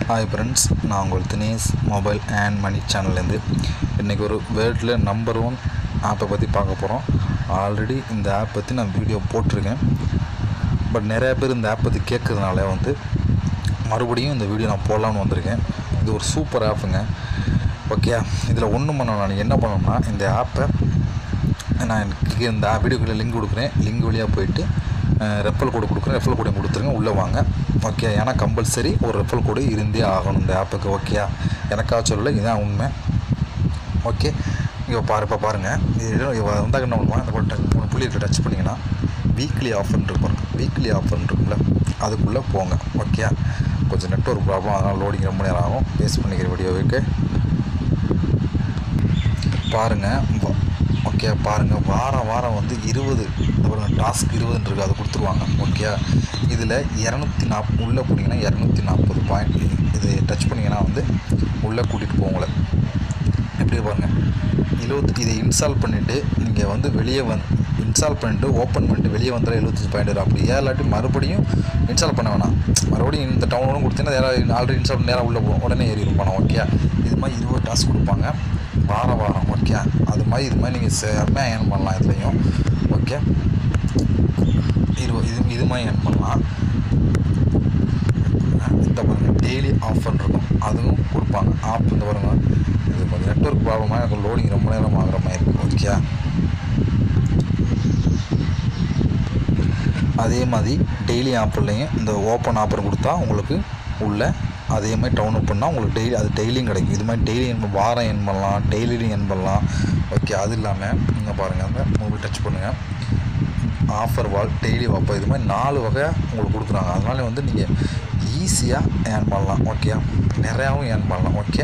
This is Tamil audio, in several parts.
ஹாய் ஃப்ரெண்ட்ஸ், நான் உங்கள் தினேஷ் மொபைல் அண்ட் மணி சேனல்லேருந்து இன்றைக்கி ஒரு வேர்ல்டில் நம்பர் 1 ஆப்பை பற்றி பார்க்க போகிறோம். ஆல்ரெடி இந்த ஆப் பற்றி நான் வீடியோ போட்டிருக்கேன். பட் நிறையா பேர் இந்த ஆப் பற்றி கேட்குறதுனால மறுபடியும் இந்த வீடியோ நான் போடலான்னு வந்திருக்கேன். இது ஒரு சூப்பர் ஆப்புங்க. ஓகே, இதில் ஒன்றும் பண்ணணும். நான் என்ன பண்ணணும்னா, இந்த ஆப்பை நான் இந்த வீடியோக்குள்ளே லிங்க் கொடுக்குறேன். லிங்க் வழியாக போயிட்டு ரெஃபரல் கோடு கொடுக்குறேன். ரெஃபரல் கோடையும் கொடுத்துருங்க, உள்ளே வாங்க. ஓகே, ஏன்னா கம்பல்சரி ஒரு ரெஃபரல் கோடு இருந்தே ஆகணும் இந்த ஆப்புக்கு. ஓகே, எனக்காக சொல்லலை, இதுதான் உண்மை. ஓகே, இப்போ பாருங்கள். இது வந்தால் என்ன பண்ணுவோம், இந்த 3 புள்ளியை டச் பண்ணிங்கன்னா வீக்லி ஆஃபர்னு இருக்கும். வீக்லி ஆஃபர்னு இருக்குல்ல, அதுக்குள்ளே போங்க. ஓகே, கொஞ்சம் நெட்வொர்க் ப்ராப்ளம், அதனால் லோடிங் ரொம்ப நேரம் ஆகும். பேஸ் பண்ணிக்கிற வீடியோவுக்கு பாருங்கள். ஓகே, பாருங்கள், வாரம் 20 டாஸ்க் 20 இருக்குது, அது கொடுத்துருவாங்க. ஓகே, இதில் 240 உள்ளே போனீங்கன்னா 240 பாயிண்ட் இது டச் பண்ணிங்கன்னா உள்ளே கூட்டிகிட்டு போங்களேன். எப்படி பாருங்கள், 70. இதை இன்ஸ்டால் பண்ணிவிட்டு நீங்கள் வெளியே இன்ஸ்டால் பண்ணிவிட்டு ஓப்பன் பண்ணிட்டு வெளியே வந்தால் 75 பாயிண்ட் வரும். அப்படி ஏலாட்டி மறுபடியும் இன்ஸ்டால் பண்ண வேணாம். மறுபடியும் இந்த டவுன்லோடும் கொடுத்தீங்கன்னா ஆல்ரெடி இன்ஸ்டால் பண்ணி நேராக உள்ளே போகும், உடனே ஏறிடும் பணம். ஓகே, இது மாதிரி 20 டாஸ்க் கொடுப்பாங்க வாரம். ஓகே, இது மாதிரி நீங்கள் செம்மையாக ஏர்ன் பண்ணலாம் இதுலேயும். ஓகே, இது மாதிரி ஏர்ன் பண்ணலாம். இந்த பாருங்கள், டெய்லி ஆஃபர் இருக்கும், அதுவும் கொடுப்பாங்க. ஆப் இந்த பாருங்கள், இது கொஞ்சம் நெட்வொர்க் ப்ராப்ளமாக எனக்கு லோடிங் ரொம்ப நேரம் ஆகிற மாதிரி இருக்குது. ஓகே, அதே மாதிரி டெய்லி ஆஃபர்லேயும் இந்த ஓப்பன் ஆஃபர் கொடுத்தா உங்களுக்கு உள்ளே அதே மாதிரி டவுன்லோட் பண்ணால் உங்களுக்கு அது டெய்லியும் கிடைக்கும். இது மாதிரி டெய்லி வாரம் என் பண்ணலாம், டெய்லியும் என் பண்ணலாம். ஓகே, அது இல்லாமல் நீங்கள் பாருங்கள், அந்த மூவி டச் பண்ணுங்கள், ஆஃபர் வால், டெய்லி வாப்பா, இது மாதிரி 4 வகை உங்களுக்கு கொடுக்குறாங்க. அதனால் நீங்கள் ஈஸியாக ஏர்ன் பண்ணலாம். ஓகே, நிறையாவும் ஏர்ன் பண்ணலாம். ஓகே,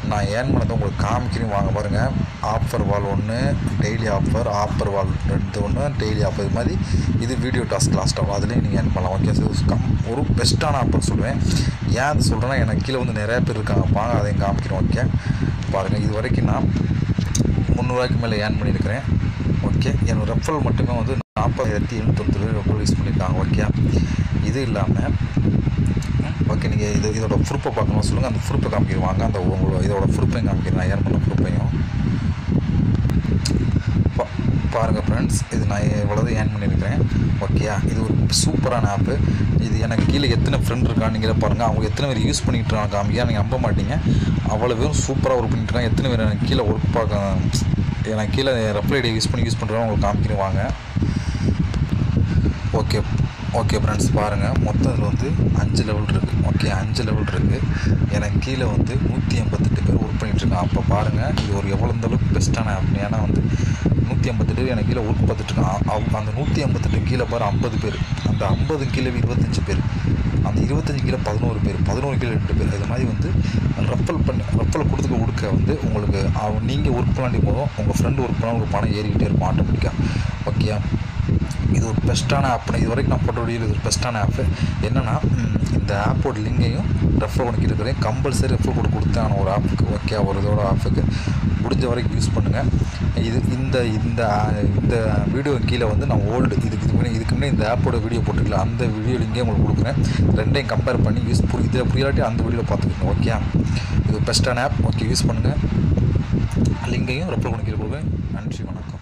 நான் ஏர்ன் பண்ணதை உங்களுக்கு காமிக்கிறேன், வாங்க பாருங்கள். ஆஃபர் வால் 1, டெய்லி ஆஃபர் வால் 2, டெய்லி ஆஃபர். இது மாதிரி இது வீடியோ டாஸ்க் லாஸ்ட் ஆகும், அதுலேயும் நீங்கள் ஏர்ன் பண்ணலாம். ஓகே, ஒரு பெஸ்ட்டான ஆஃபர் சொல்லுவேன். ஏன் அது சொல்கிறேன்னா, எனக்கு கீழே நிறையா பேர் இருக்காங்க, வாங்க அதையும் காமிக்கிறேன். ஓகே, பாருங்கள், இது வரைக்கும் நான் 300 ரூபாய்க்கு மேலே ஏர்ன் பண்ணியிருக்கிறேன். ஓகே, என்னோடய ரெஃபரல் மட்டுமே 40,790 ரெஃபரல் யூஸ் பண்ணியிருக்காங்க. ஓகே, இது இல்லாமல் ஓகே, நீங்கள் இதோட ப்ரூஃபை பார்க்கணும் சொல்லுங்கள், அந்த ப்ரூஃபை காமிக்கிடுவாங்க. அந்த இதோட ப்ரூஃபையும் காமிக்கிறேன், நான் ஏர்ன் பண்ண ப்ரூஃபையும் பாருங்கள் ஃப்ரெண்ட்ஸ். இது நான் இவ்வளோதான் ஏர்ன் பண்ணியிருக்கிறேன். ஓகே, இது ஒரு சூப்பரான ஆப்பு. இது எனக்கு கீழே எத்தனை ஃப்ரெண்ட் இருக்கான்னு நீங்களே பாருங்கள். அவங்க எத்தனை பேர் யூஸ் பண்ணிகிட்டு இருக்காங்க காமிக்க, நீங்கள் நம்ப மாட்டீங்க. அவ்வளோ பேரும் சூப்பராக ஒர்க் பண்ணிட்டு இருக்காங்க. எத்தனை பேர் எனக்கு கீழே ஒர்க் பார்க்க எனக்கு கீழே ரெஃபரல் ஐடி யூஸ் பண்ணுறவங்க உங்களுக்கு காமிக்கிறேன், வாங்க. ஓகே ஃப்ரெண்ட்ஸ், பாருங்கள், மொத்தம் இதில் 5 லெவல் இருக்குது. ஓகே, 5 லெவல் இருக்குது. எனக்கு கீழே 188 பேர் ஒர்க் பண்ணிகிட்ருக்காங்க. அப்போ பாருங்கள், இது ஒரு எவ்வளோ அளவுக்கு பெஸ்ட்டான ஆப். ஏன்னா 158 பேர் எனக்கு கீழே ஒர்க் பார்த்துட்ருக்காங்க. அந்த 158 கீழே 50 பேர், அந்த 50 கீழே 25 பேர், அந்த 25 கீழே 11 பேர், 11 கீழே 2 பேர். இது மாதிரி ரெஃபரல் கொடுக்க உங்களுக்கு நீங்கள் ஒர்க் பண்ணி போதும், உங்கள் ஃப்ரெண்டு ஒர்க் பண்ணால் உங்களுக்கு பணம் ஏறிக்கிட்டே இருக்கும் ஆட்டோமேட்டிக்காக. ஓகே, இது ஒரு பெஸ்ட்டான ஆப். இது வரைக்கும் நான் போட்ட வீடியோ இது ஒரு பெஸ்ட்டான ஆப்பு. என்னென்னா, இந்த ஆப்போட லிங்கையும் ரெஃபர் பண்ணிக்கிட்டு இருக்கிறேன். கம்பல்சரி ரெஃபர் கோடு கொடுத்தான ஒரு ஆப்புக்கு. ஓகே, ஒரு இதோட ஆப்புக்கு முடிஞ்ச வரைக்கும் யூஸ் பண்ணுங்கள். இந்த வீடியோ கீழே நான் இதுக்கு முன்னாடி இந்த ஆப்போட வீடியோ போட்டுருக்கல, அந்த வீடியோ லிங்கே உங்களுக்கு கொடுக்குறேன். ரெண்டையும் கம்பேர் பண்ணி இதில் புரியாட்டி அந்த வீடியோவில் பார்த்துக்கோங்க. ஓகே, இது பெஸ்ட்டான ஆப். ஓகே, யூஸ் பண்ணுங்கள். லிங்கையும் ரெஃபர் பண்ணிக்கிட்டு கொடுக்குறேன். நன்றி, வணக்கம்.